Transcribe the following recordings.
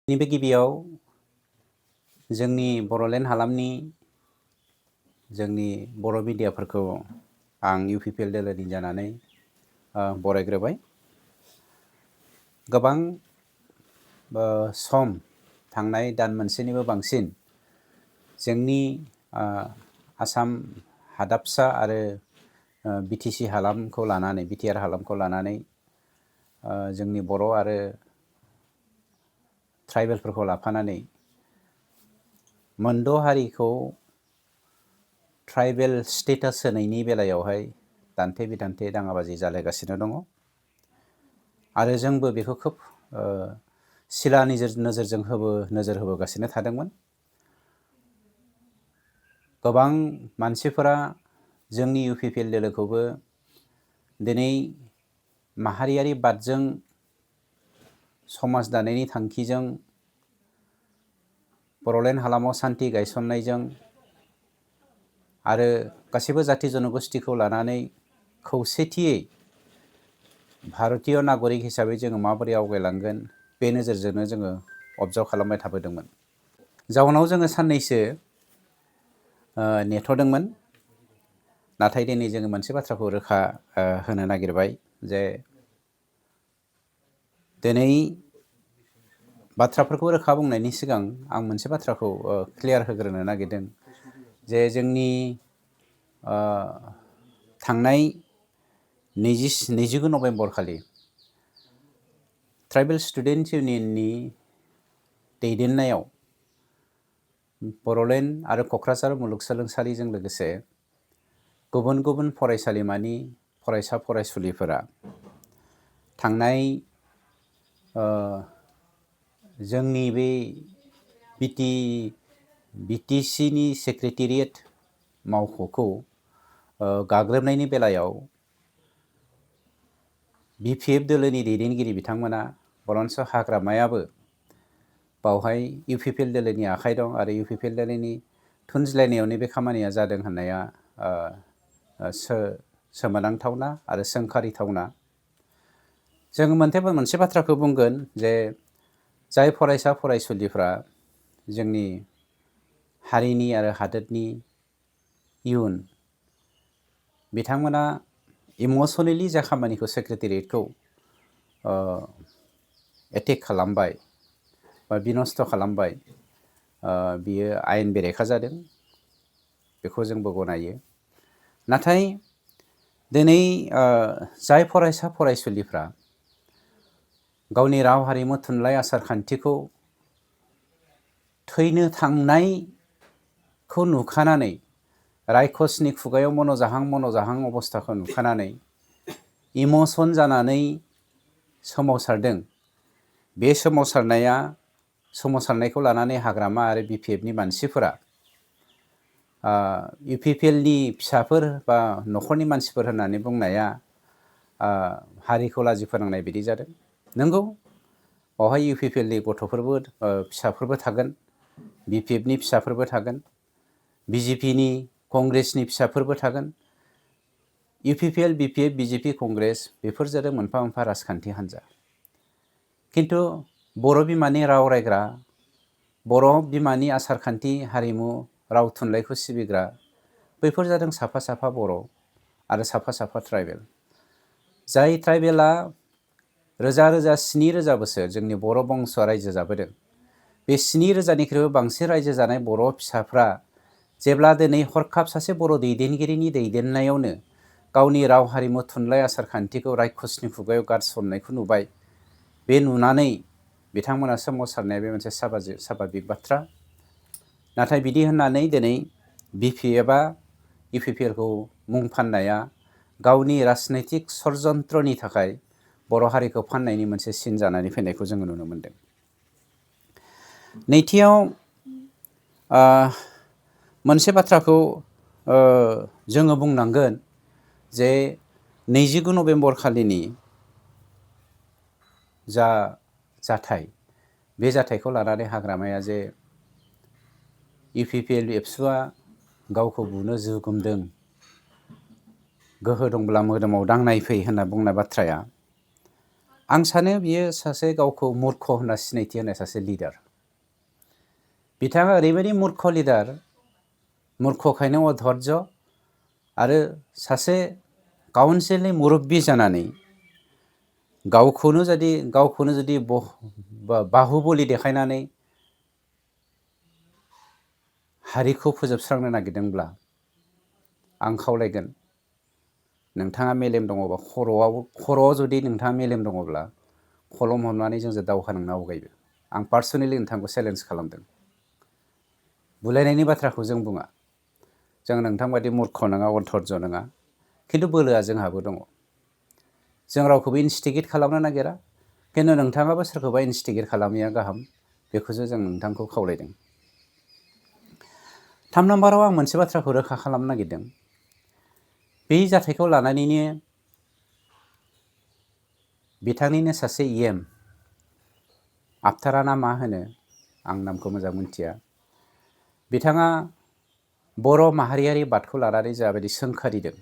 नैबे गिबियाव जोंनि बर'लेण्ड हालामनि जोंनि बर' मिडियाफोरखौ आं UPPL दोलोनि जानानै बरायग्रोबाय। गोबां सम थांनाय दान मोनसेनिबो बांसिन जोंनि आसाम हादाबसा आरो BTC हालामखौ लानानै BTR हालामखौ लानानै जोंनि बर' आरो ट्राइबेलफोरखौ लाफानानै मोनद' हारिखौ ट्राइबेल स्टेटास होनायनि बेलायावहाय दान्थे बिदान्थे दाङाबाजि जालायगासिनो दङ आरो जोंबो बेखौ खोब सिला नोजोरजों नोजोर होबोगासिनो थादोंमोन। गोबां मानसिफोरा जोंनि UPPL दोलोखौबो दिनै माहारियारि बादजों समाज दानायनि थांखिजों बर'लेण्ड हालामाव सान्थि गायसननायजों आरो गासैबो जाथि जनगोष्ठीखौ लानानै खौसेथियै भारतीय नागरिक हिसाबै जोङो माबोरै आवगायलांगोन बे नोजोरजोंनो जोङो अबजार्भ खालामबाय थाबोदोंमोन। जाउनाव जोङो साननैसो नेथ'दोंमोन, नाथाय दिनै जोङो मोनसे बाथ्राखौ रोखा होनो नागिरबाय जे दिनै बाथ्राफोरखौ रोखा बुंनायनि सिगां आं मोनसे बाथ्राखौ क्लियार होग्रोनो नागिरदों जे जोंनि थांनाय 29 नभेम्बर खालि ट्राइबेल स्टुडेन्ट इउनियननि दैदेननायाव बर'लेण्ड आरो क'क्राझार मुलुगसोलोंसालिजों लोगोसे गुबुन गुबुन फरायसालिमानि फरायसा फरायसुलिफोरा थांनाय जोंनि बे BTCनि सेक्रेटेरियेट मावख'खौ गाग्लोबनायनि बेलायाव BPF दोलोनि दैदेनगिरि बिथांमोना बरन्स हाग्रामायाबो बावहाय UPPL दोलोनि आखाइ दं आरो UPPL दोलोनि थुनज्लायनायावनो बे खामानिया जादों होननाया सोमोनांथावना आरो सोंखारिथावना। जोङो मोनसे बाथ्राखौ बुंगोन जे जाय फरायसा फरायसुलिफ्रा जोंनि हारिनि आरो हादोरनि इयुन, बिथांमोना इमसनेलि जा खामानिखौ सेक्रेटेरियेटखौ एटेक खालामबाय बा बिनस्थ' खालामबाय, बियो आयेन बेरेखा जादों, बेखौ जोंबो गनायो। नाथाय दिनै जाय फरायसा फरायसुलिफ्रा गावनि राव हारिमु थुनलाइ आसार खान्थिखौ थैनो थांनायखौ नुखानानै रायखसनि खुगायाव मन'जाहां अबस्थाखौ नुखानानै इमसन जानानै सोमावसारदों। बे सोमावसारनायखौ लानानै हाग्रामा आरो BPFनि मानसिफोरा UPPLनि फिसाफोर बा न'खरनि मानसिफोर होननानै बुंनाया हारिखौ लाजि फोनांनाय बायदि जादों। नंगौ, बावहाय UPPLनि गथ'फोरबो फिसाफोरबो थागोन, BPFनि फिसाफोरबो थागोन, BJPनि कंग्रेसनि फिसाफोरबो थागोन। UPPL, BPF, BJP, कंग्रेस बेफोर जादों मोनफा मोनफा राजखान्थि हान्जा। खिन्थु बर' बिमानि राव रायग्रा, बर' बिमानि आसार खान्थि हारिमु राव थुनलाइखौ सिबिग्रा बैफोर जादों साफा साफा बर' आरो साफा साफा ट्राइबेल। जाय ट्राइबेला रोजा 7,000 बोसोर जोंनि बर' बंस'आ रायजो जाबोदों। बे 7,000निख्रुइबो बांसिन रायजो जानाय बर' फिसाफ्रा जेब्ला दिनै हरखाब सासे बर' दैदेनगिरिनि दैदेननायावनो गावनि राव हारिमु थुनलाइ आसार खान्थिखौ रायखसनि खुगायाव गारसननायखौ नुबाय, बे नुनानै बिथांमोना सोमावसारनाया बे मोनसे साभाबिक बाथ्रा। नाथाय बिदि होननानै दिनै BPFआ UPPLखौ मुं फाननाया गावनि राजनैतिक षड़यन्त्रनि थाखाय बर' हारिखौ फाननायनि मोनसे सिन जानानै फैनायखौ जोङो नुनो मोनदों। नैथियाव मोनसे बाथ्राखौ जोङो बुंनांगोन जे 29 नभेम्बर खालिनि जा जाथाय, बे जाथायखौ लानानै हाग्रामाया जे UPPL एबसुआ गावखौ बुनो जुगुमदों, गोहो दंब्ला मोदोमाव दांनाय फै होनना बुंनाय बाथ्राया आं सानो बियो सासे गावखौ मूर्ख होनना सिनायथि होनाय सासे लिडार। बिथाङा ओरैबायदि मूर्ख लिडार, मूर्खखायनो अधर्य आरो सासे काउन्सिलनि मुरब्बी जानानै गावखौनो जुदि बाहुबलि देखायनानै हारिखौ फोजोबस्रांनो नागिरदोंब्ला आं खावलायगोन, नोंथाङा मेलेम दङबा खर'आव जुदि नोंथाङा मेलेम दङब्ला कलम हमनानै जोंजों दावहा नांनो आवगायबो। आं पार्सनेलि नोंथांखौ चेलेन्ज खालामदों। बुलायनायनि बाथ्राखौ जों बुङा, जों नोंथां बायदि मूर्ख नङा, अधर्य नङा, खिन्थु बोलोआ जोंहाबो दङ। जों रावखौबो इन्स्टिगेट खालामनो नागिरा, खिन्थु नोंथाङाबो सोरखौबा इन्स्टिगेट खालामैया गाहाम, बेखौसो जों नोंथांखौ खावलायदों। 3 नाम्बाराव आं मोनसे बाथ्राखौ रोखा खालामनो नागिरदों। बे जाथायखौ लानानैनो बिथांनिनो सासे EM, आपटारा ना मा होनो, आं नामखौ मोजां मिथिया, बिथाङा बर' माहारियारि बादखौ लानानै जाबायदि सोंखारिदों,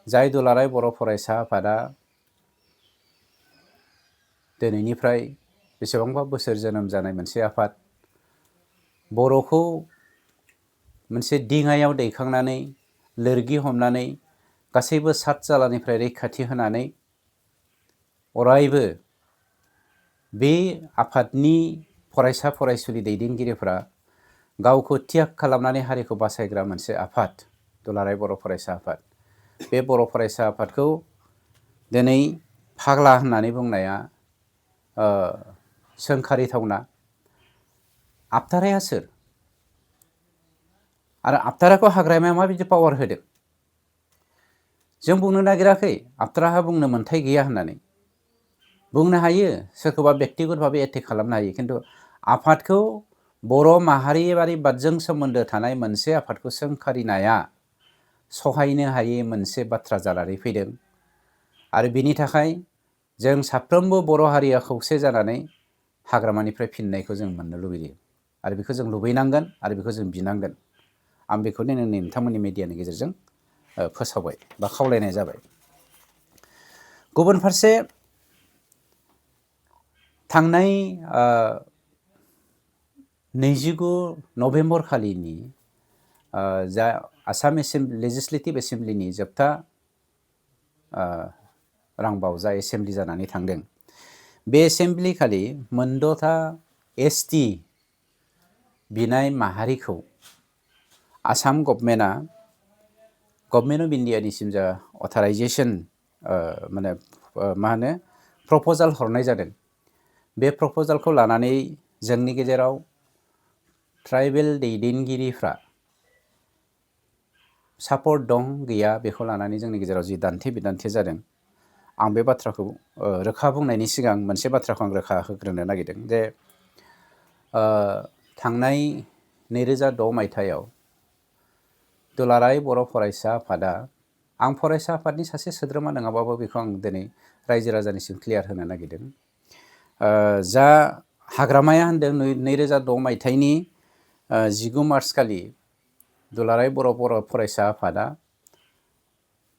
जाय दुलाराय बर' फरायसा आफादा दिनैनिफ्राय बेसेबांबा बोसोर जोनोम जानाय मोनसे आफाद, बर'खौ मोनसे दिङायाव दैखांनानै लोरगि हमनानै गासैबो सात जालानिफ्राय रैखाथि होनानै अरायबो बे आफादनि फरायसा फरायसुलि दैदेनगिरिफ्रा गावखौ त्याग खालामनानै हारिखौ बासायग्रा मोनसे आफाद, दुलाराय बर' फरायसा आफाद। बे बर' फरायसा आफादखौ दिनै फाग्ला होननानै बुंनाया सोंखारिथावना। आपटाराया सोर? आरो आपटाराखौ हाग्रामाया माबायदि पावार होदों? जों बुंनो नागिराखै आपटाराहा बुंनो मोन्थाय गैया होननानै। बुंनो हायो, सोरखौबा बेक्तिगत भाबै एटेक खालामनो हायो, खिन्थु आफादखौ, बर' माहारियारि बादजों सोमोन्दो थानाय मोनसे आफादखौ सोंखारिनाया सहायनो हायै मोनसे बाथ्रा जानानै फैदों। आरो बिनि थाखाय जों साफ्रोमबो बर' हारिया खौसे जानानै हाग्रामानिफ्राय फिननायखौ जों मोननो लुबैयो। आरो बेखौ जों लुबैनांगोन, आरो बेखौ जों बिनांगोन। आं बेखौनो नोंथांमोननि मिडियानि गेजेरजों फोसावबाय बा खावलायनाय जाबाय। गुबुन फारसे थांनाय 29 नभेम्बर खालिनि जा आसाम लेजिस्लेटिभ एसेमब्लिनि जोबथा रांबावजा एसेमब्लि जानानै थांदों, बे एसेमब्लि खालि मोनद'था ST बिनाय माहारिखौ आसाम गभर्नमेन्टआ गभर्नमेन्ट अफ इन्डियानिसिम जा अथराइजेसन प्रप'जाल हरनाय जादों। बे प्रप'जालखौ लानानै जोंनि गेजेराव ट्राइबेल दैदेनगिरिफ्रा सापर्ट दं गैया बेखौ लानानै जोंनि गेजेराव जि दान्थे बिदान्थे जादों, आं बे बाथ्राखौ रोखा बुंनायनि सिगां मोनसे बाथ्राखौ आं रोखा होग्रोनो नागिरदों जे थांनाय 2006 मायथाइयाव दुलाराय बर' फरायसा आफादा, आं फरायसा आफादनि सासे सोद्रोमा नङाबाबो बेखौ आं दिनै रायजो राजानिसिम क्लियार होनो नागिरदों, जा हाग्रामाया होनदों 2006 मायथाइनि 19 मार्च खालि दुलाराय बर' फरायसा आफादा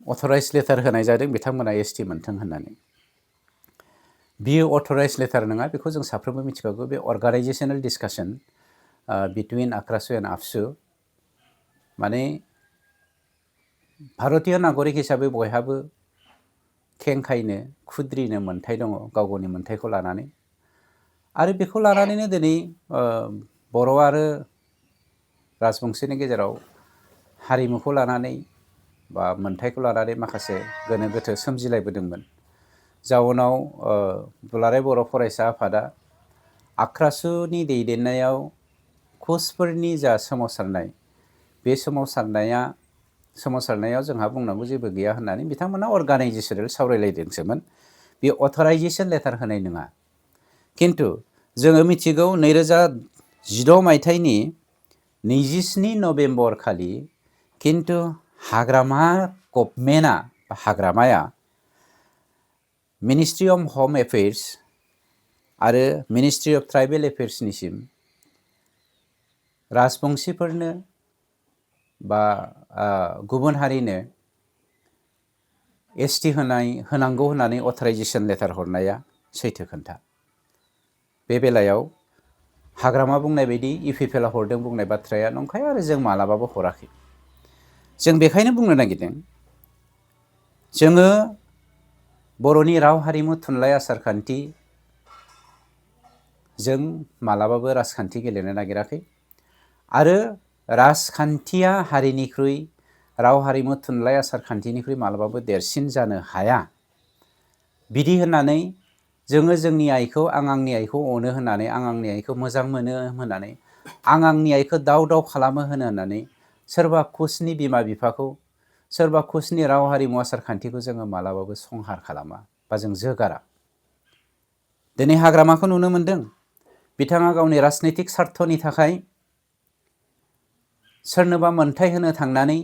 अथराइज लेटार होनाय जादों बिथांमोना ST मोन्थों होननानै। बियो अथराइज लेटार नङा, बेखौ जों साफ्रोमबो मिथिखागौ। बे अर्गानाइजेसनेल डिसकासन बिटुइन आक्रासु एन्ड आबसु। माने भारतीय नागरिक हिसाबै बयहाबो खेंखायनो खुद्रिनो मोन्थाय दङ, गाव गावनि मोन्थायखौ लानानै। आरो बेखौ लानानैनो दिनै बर' आरो राजबंशिनि गेजेराव हारिमुखौ लानानै बा मोन्थायखौ लानानै माखासे गोनो गोथो सोमजिलायबोदोंमोन। जाउनाव दुलाराय बर' फरायसा आफादा आक्रासुनि दैदेननायाव कचफोरनि जा सोमावसारनाय, बे सोमावसारनायाव जोंहा बुंनांगौ जेबो गैया होननानै बिथांमोना अर्गानाइजेसनेल सावरायलायदोंसोमोन। बे अथराइजेसन लेटार होनाय नङा। खिन्थु जोङो मिथिगौ 2016 मायथाइनि 27 नभेम्बर खालि खिन्थु हाग्रामाया मिनिस्ट्रि अफ हम एफेयार्स आरो मिनिस्ट्रि अफ ट्राइबेल एफेयार्सनिसिम राजबंशिफोरनो बा गुबुन हारिनो ST होनांगौ होननानै अथराइजेसन लेटार हरनाया सैथो खोन्था। बे बेलायाव हाग्रामा बुंनाय बायदि UPPL आ हरदों बुंनाय बाथ्राया नंखाय आरो जों मालाबाबो हराखै। जों बेखायनो बुंनो नागिरदों जोङो बर'नि राव हारिमु थुनलाइ आसारखान्थि जों मालाबाबो राजखान्थि गेलेनो नागिराखै आरो राजखान्थिया हारिनिख्रुइ राव हारिमु थुनलाइ आसारखान्थिनिख्रुइ मालाबाबो देरसिन जानो हाया। बिदि होननानै जोङो जोंनि आइखौ आं आंनि आइखौ अनो होननानै आं आंनि आइखौ मोजां मोनो होननानै आं आंनि आइखौ दाव दाव खालामो होननानै सोरबा खुसनि बिमा बिफाखौ सोरबा खुसनि राव हारिमु आसारखान्थिखौ जोङो मालाबाबो संहार खालामा बा जों जोगारा। दिनै हाग्रामाखौ नुनो मोनदों बिथाङा गावनि राजनैतिक स्वार्थनि थाखाय सोरनोबा मोनथाय होनो थांनानै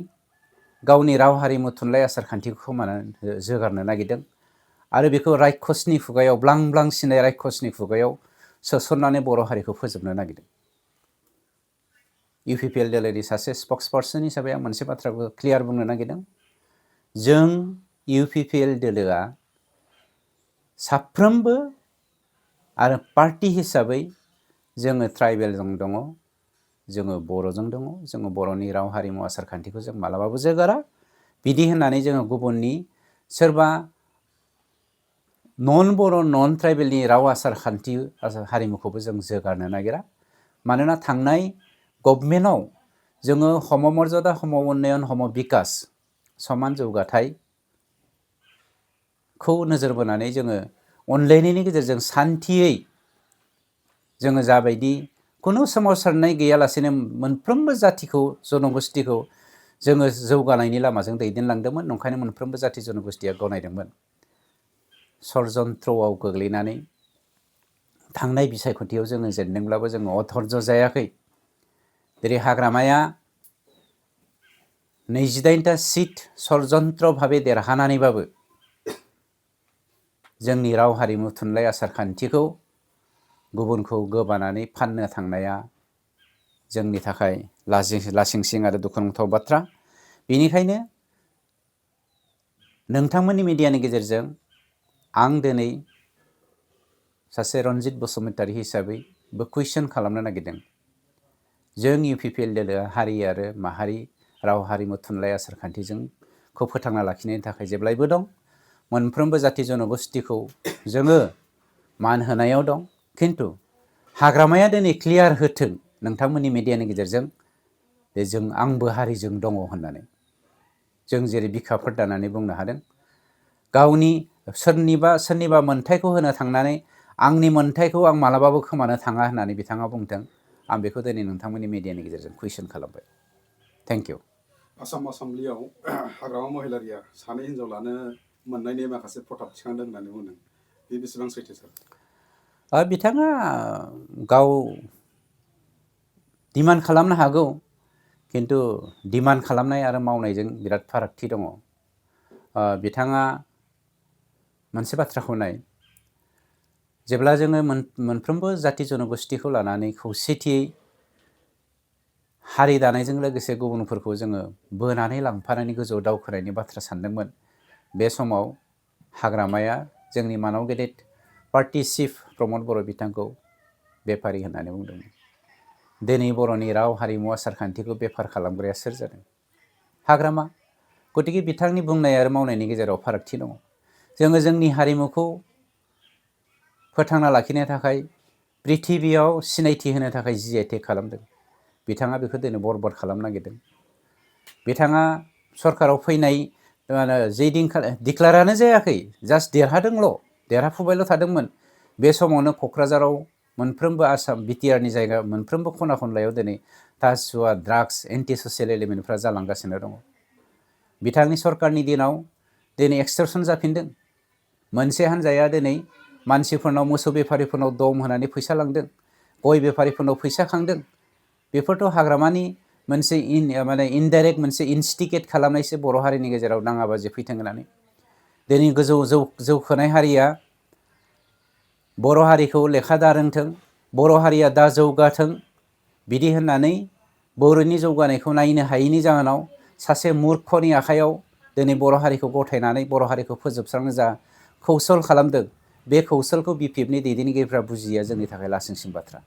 गावनि राव हारिमु थुनलाइ आसारखान्थिखौ खोमानानै जोगारनो नागिरदों आरो बेखौ रायखसनि खुगायाव ब्लां ब्लां सिनाय रायखसनि खुगायाव सोसननानै बर' हारिखौ फोजोबनो नागिरदों। UPPL दोलोनि सासे स्पक्स पार्सन हिसाबै आं मोनसे बाथ्राखौ क्लियार बुंनो नागिरदों। जों UPPL दोलोआ साफ्रोमबो आरो पार्टी हिसाबै जोङो ट्राइबेलजों दङ, जोङो बर'जों दङ, जोङो बर'नि राव हारिमु आसारखान्थिखौ जों मालाबाबो जोगारा। बिदि होननानै जोङो गुबुननि सोरबा नन बर' नन ट्राइबेलनि राव आसारखान्थि हारिमुखौबो जों जोगारनो नागिरा। मानोना थांनाय गभर्नमेन्टआव जोङो हम मर्यादा हम उन्नयन हम बिकास समान जौगाथायखौ नोजोर बोनानै जोङो अनलायनायनि गेजेरजों सान्थियै जोङो जाबायदि खुनु सोमावसारनाय गैयालासेनो मोनफ्रोमबो जाथिखौ जनगोष्ठीखौ जोङो जौगानायनि लामाजों दैदेनलांदोंमोन। नंखायनो मोनफ्रोमबो जाथि जनगोष्ठीया गनायदोंमोन। षड़यन्त्रआव गोग्लैनानै थांनाय बिसायख'थियाव जोङो जेनदोंब्लाबो जोङो अधर्ज जायाखै। जेरै हाग्रामाया 28टा सिट षड़यन्त्र भाबै देरहानानैबाबो जोंनि राव हारिमु थुनलाइ आसारखान्थिखौ गुबुनखौ गोबानानै फाननो थांनाया जोंनि थाखाय लासिंसिं आरो दुखुनांथाव बाथ्रा। बेनिखायनो नोंथांमोननि मिडियानि गेजेरजों आं दिनै सासे रनजित बसुमतारी हिसाबैबो कुइसन खालामनो नागिरदों। जों UPPL दोलोआ हारि आरो माहारि राव हारिमु थुनलाइ आसारखान्थिखौ फोथांना लाखिनायनि थाखाय जेब्लायबो दं। मोनफ्रोमबो जाथि जनगोष्ठीखौ जोङो मान होनायाव दं। खिन्थु हाग्रामाया दिनै क्लियार होथों नोंथांमोननि मिडियानि गेजेरजों जे जों आंबो हारिजों दङ होननानै। जों जेरै बिखाफोर दानानै बुंनो हादों गावनि सोरनिबा मोनथायखौ होनो थांनानै आंनि मोनथायखौ आं मालाबाबो खोमानो थाङा होननानै बिथाङा बुंदों। आं बेखौ दिनै नोंथांमोननि मिडियानि गेजेरजों कुइसन खालामबाय। Thank you. आसाम आसामब्लियाव हाग्रामा महिलारिया सानै हिनजाव लानो मोननायनि माखासे प्रथाब थिखांदों होननानै बुंदों। बे बेसेबां सैथो सार? बिथाङा गाव डिमान्ड खालामनो हागौ, खिन्थु डिमान्ड खालामनाय आरो मावनायजों बिराद फारागथि दङ। बिथाङा मोनसे बाथ्राखौ नाय, जेब्ला जोङो मोनफ्रोमबो जाथि जनगोष्ठीखौ लानानै खौसेथियै हारि दानायजों लोगोसे गुबुनफोरखौ जोङो बोनानै लांफानायनि गोजौआव दावखोनायनि बाथ्रा सानदोंमोन, बे समाव हाग्रामाया जोंनि मानाव गेदेर पार्टी चिफ प्रमद बर' बिथांखौ बेफारि होननानै बुंदोंमोन। दिनै बर'नि राव हारिमु आसारखान्थिखौ बेफार खालामग्राया सोर जादों? हाग्रामा। गतिके बिथांनि बुंनाय आरो मावनायनि गेजेराव फारागथि दङ। जोङो जोंनि हारिमुखौ फोथांना लाखिनो थाखाय प्रिथिबियाव सिनायथि होनो थाखाय GI खालामदों। बिथाङा बेखौ दिनै बरबाद खालामनो नागिरदों। बिथाङा सरकाराव फैनाय जे दिनखालि डिक्लारानो जायाखै, जास्ट देरहाफुबायल' थादोंमोन। बे समावनो क'क्राझाराव मोनफ्रोमबो आसाम बिटिआरनि जायगा मोनफ्रोमबो खना खनलायाव दिनै जुवा, ड्राग्स, एन्टि ससियेल एलिमेन्टफ्रा जालांगासिनो दङ। बिथांनि सरकारनि दिनाव दिनै एक्सटर्सन जाफिनदों। मोनसे हान्जाया दिनै मानसिफोरनाव मोसौ बेफारिफोरनाव दम होनानै फैसा लांदों, गय बेफारिफोरनाव फैसा खांदों। बेफोरथ' हाग्रामानि मोनसे इनडाइरेक्ट मोनसे इनस्टिकेट खालामनायसो बर' हारिनि गेजेराव दाङाबाजि फैथों होननानै। दिनै गोजौ जौखोनाय हारिया बर' हारिखौ लेखा दा रोंथों, बर' हारिया दा जौगाथों, बिदि होननानै बर'नि जौगानायखौ नायनो हायैनि जाहोनाव सासे मुर्खनि आखायाव दिनै बर' हारिखौ गथायनानै बर' हारिखौ फोजोबस्रांनो जा कौसल खालामदों, बे कौसलखौ BPFनि दैदेनगिरिफ्रा बुजियैया जोंनि थाखाय लासिंसिं बाथ्रा।